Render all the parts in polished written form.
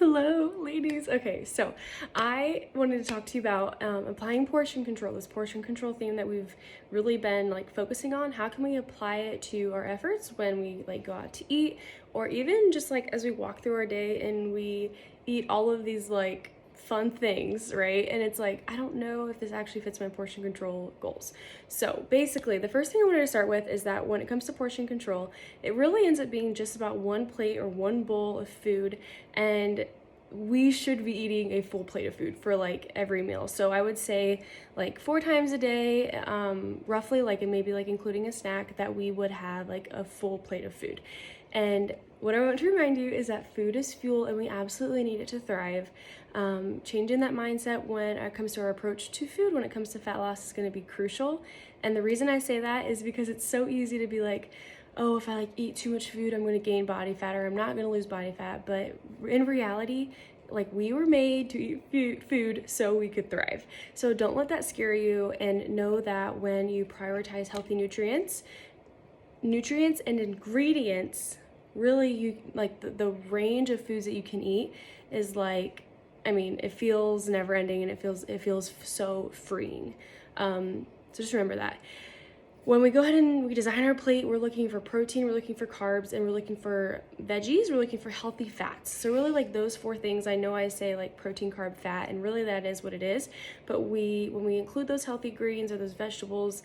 Hello, ladies. Okay, so I wanted to talk to you about applying portion control, this portion control theme that we've really been focusing on. How can we apply it to our efforts when we go out to eat, or even just as we walk through our day and we eat all of these fun things, right? And it's I don't know if this actually fits my portion control goals. So basically, the first thing I wanted to start with is that when it comes to portion control, it really ends up being just about one plate or one bowl of food, and we should be eating a full plate of food for every meal. So I would say 4 times a day, roughly, and maybe including a snack, that we would have a full plate of food. And what I want to remind you is that food is fuel and we absolutely need it to thrive. Changing that mindset when it comes to our approach to food, when it comes to fat loss, is going to be crucial. And the reason I say that is because it's so easy to be oh, if I eat too much food, I'm going to gain body fat, or I'm not going to lose body fat. But in reality, we were made to eat food so we could thrive. So don't let that scare you, and know that when you prioritize healthy nutrients and ingredients, really you the range of foods that you can eat is it feels never ending, and it feels so freeing. So just remember that. When we go ahead and we design our plate, we're looking for protein, we're looking for carbs, and we're looking for veggies, we're looking for healthy fats. So really those 4 things. I know I say protein, carb, fat, and really that is what it is. But when we include those healthy greens or those vegetables,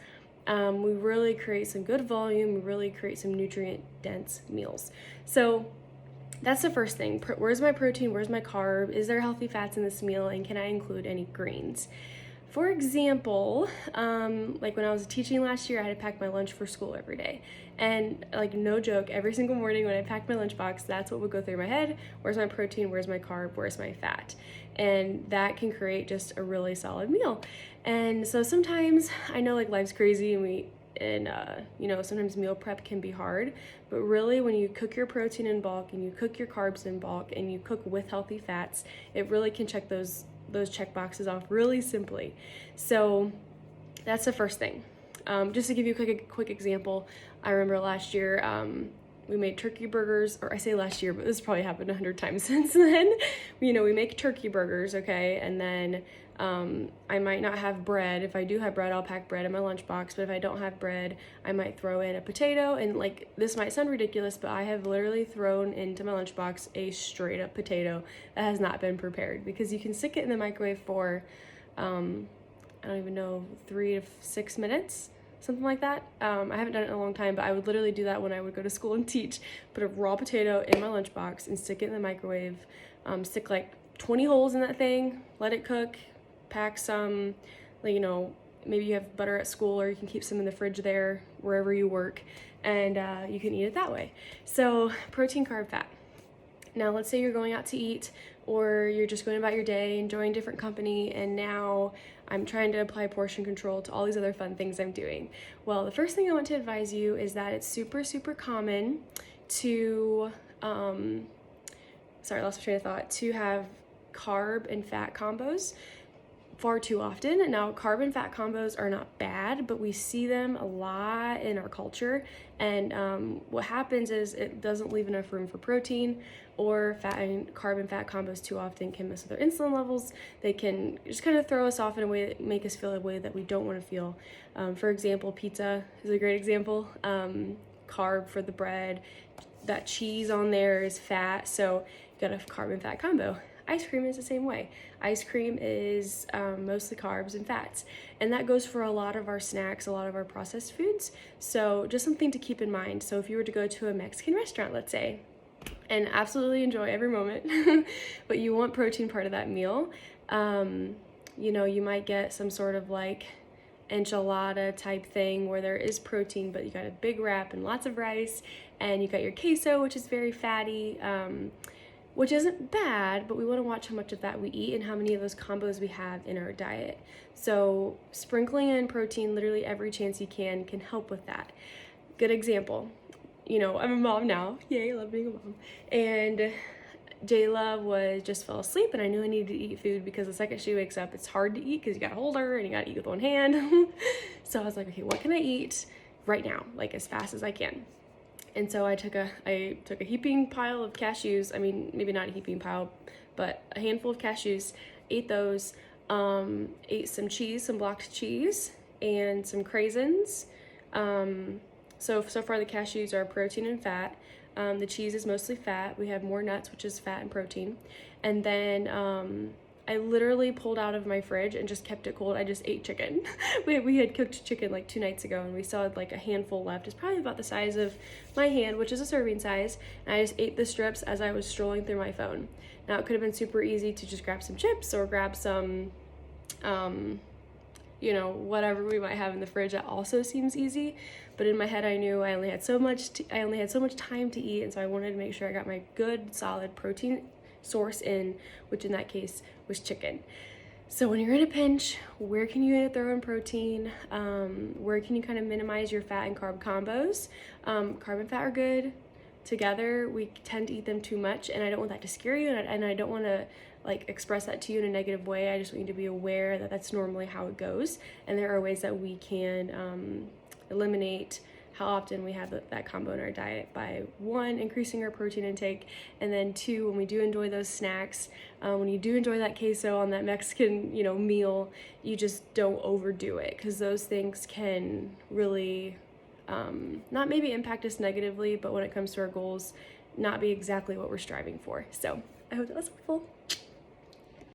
we really create some good volume, we really create some nutrient-dense meals. So that's the first thing. Where's my protein? Where's my carb? Is there healthy fats in this meal? And can I include any greens? For example, when I was teaching last year, I had to pack my lunch for school every day. And no joke, every single morning when I packed my lunchbox, that's what would go through my head. Where's my protein? Where's my carb? Where's my fat? And that can create just a really solid meal. And so sometimes I know life's crazy, and sometimes meal prep can be hard, but really when you cook your protein in bulk and you cook your carbs in bulk and you cook with healthy fats, it really can check those check boxes off really simply. So that's the first thing. Just to give you a quick example, I remember last year we made turkey burgers, or I say last year, but this probably happened 100 times since then. We make turkey burgers, okay, and then I might not have bread. If I do have bread, I'll pack bread in my lunchbox, but if I don't have bread, I might throw in a potato. And this might sound ridiculous, but I have literally thrown into my lunchbox a straight up potato that has not been prepared, because you can stick it in the microwave for I don't even know, 3 to 6 minutes, something like that. I haven't done it in a long time, but I would literally do that when I would go to school and teach. Put a raw potato in my lunchbox and stick it in the microwave. Stick 20 holes in that thing, let it cook, pack some, maybe you have butter at school, or you can keep some in the fridge there, wherever you work, and you can eat it that way. So protein, carb, fat. Now let's say you're going out to eat, or you're just going about your day, enjoying different company, and now I'm trying to apply portion control to all these other fun things I'm doing. Well, the first thing I want to advise you is that it's super, super common to, sorry, I lost my train of thought, to have carb and fat combos far too often. Now, carb and fat combos are not bad, but we see them a lot in our culture. And what happens is it doesn't leave enough room for protein, or carb and fat combos too often can mess with our insulin levels. They can just kind of throw us off in a way that make us feel a way that we don't want to feel. For example, pizza is a great example. Carb for the bread, that cheese on there is fat, so you got a carb and fat combo. Ice cream is the same way. Ice cream is mostly carbs and fats, and that goes for a lot of our snacks, a lot of our processed foods. So just something to keep in mind. So if you were to go to a Mexican restaurant, let's say, and absolutely enjoy every moment, but you want protein part of that meal, you might get some sort of enchilada type thing where there is protein, but you got a big wrap and lots of rice, and you got your queso, which is very fatty, which isn't bad, but we want to watch how much of that we eat and how many of those combos we have in our diet. So sprinkling in protein literally every chance you can help with that. Good example, I'm a mom now, yay, I love being a mom, and Jayla just fell asleep, and I knew I needed to eat food, because the second she wakes up, it's hard to eat because you gotta hold her and you gotta eat with one hand. So I was like, okay, what can I eat right now, as fast as I can? And so I took a heaping pile of cashews. I mean, maybe not a heaping pile, but a handful of cashews, ate those, ate some cheese, some blocked cheese, and some craisins. So far the cashews are protein and fat. The cheese is mostly fat. We have more nuts, which is fat and protein. And then I literally pulled out of my fridge and just kept it cold. I just ate chicken. we had cooked chicken like 2 nights ago, and we still had like a handful left. It's probably about the size of my hand, which is a serving size. And I just ate the strips as I was strolling through my phone. Now it could have been super easy to just grab some chips or grab some, whatever we might have in the fridge. That also seems easy. But in my head, I knew I only had so much time to eat, and so I wanted to make sure I got my good, solid protein source in, which in that case was chicken. So when you're in a pinch, where can you throw in protein? Where can you kind of minimize your fat and carb combos? Carb and fat are good together. We tend to eat them too much, and I don't want that to scare you, and I don't want to like express that to you in a negative way. I just want you to be aware that that's normally how it goes, and there are ways that we can eliminate how often we have that combo in our diet by 1, increasing our protein intake, and then 2, when we do enjoy those snacks, when you do enjoy that queso on that Mexican meal, you just don't overdo it, because those things can really not maybe impact us negatively, but when it comes to our goals, not be exactly what we're striving for. So I hope that was helpful.